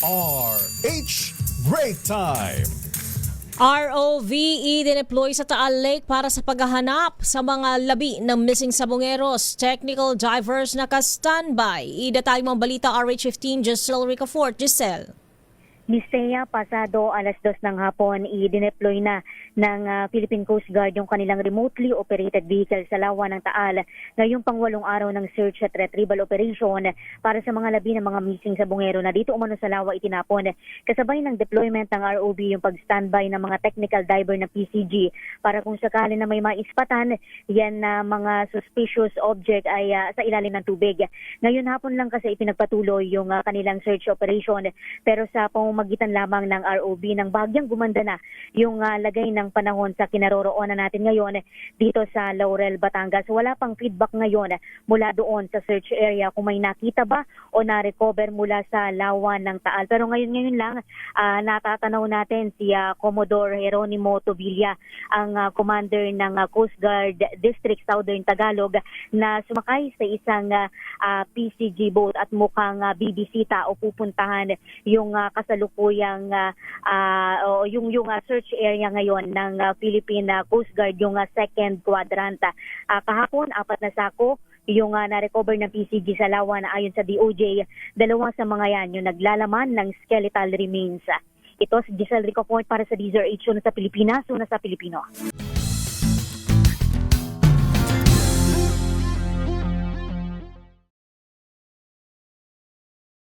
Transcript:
RH Break Time. ROVE dineploy sa Taal Lake para sa paghahanap sa mga labi ng missing sabongeros. Technical divers naka-standby. Idatay mo ang balita RH15 Giselle Ricafort. Giselle. Misea, pasado alas 2 ng hapon, i-deploy na ng Philippine Coast Guard yung kanilang remotely operated vehicle sa lawa ng Taal ngayong pang-8 araw ng search at retrieval operation para sa mga labi ng mga missing sabongero na dito umano sa lawa itinapon. Kasabay ng deployment ng ROV yung pag-standby ng mga technical diver ng PCG para kung sakali na may maispatan yan na mga suspicious object ay sa ilalim ng tubig. Ngayon hapon lang kasi ipinagpatuloy yung kanilang search operation pero sa magitan lamang ng ROV ng bagyang gumanda na yung lagay ng panahon sa kinaroroonan natin ngayon dito sa Laurel, Batangas. Wala pang feedback ngayon mula doon sa search area kung may nakita ba o na-recover mula sa lawan ng Taal. Pero ngayon lang natatanaw natin si Commodore Jeronimo Tobilla, ang commander ng Coast Guard District Southern Tagalog na sumakay sa isang PCG boat at mukhang bibisita o pupuntahan yung kasalukuyang yung search area ngayon ng Philippine Coast Guard, yung second quadrant. Kahapon, 4 na sako yung na-recover ng PCG sa lawan ayon sa DOJ. 2 sa mga yan yung naglalaman ng skeletal remains. Ito si Giselle Ricafort para sa DZRH, una sa Pilipinas, una sa Pilipino.